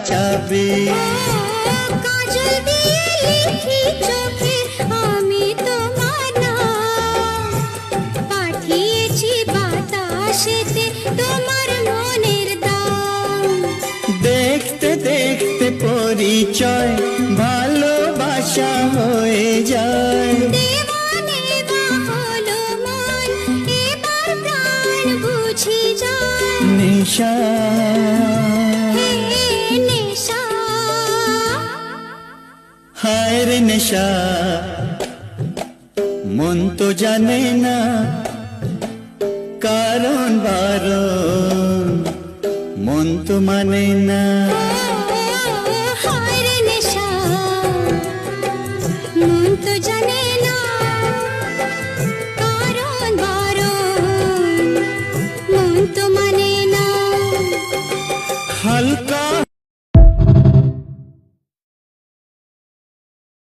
চাবে। কাজল দিয়ে লিখি চোখে আমি তোমার নাম, পাঠিয়েছি বাতাসেতে তোমার মনের দাম। দেখতে দেখতে পরিচয় ভালোবাসা হয়ে যায়। দেওয়ানে হলো মন, এবার প্রাণ বুঝি যায়। নেশা হে নেশা, হায় রে নেশা, মন তো জানে না কারণ বারণ, মন তো মানে না।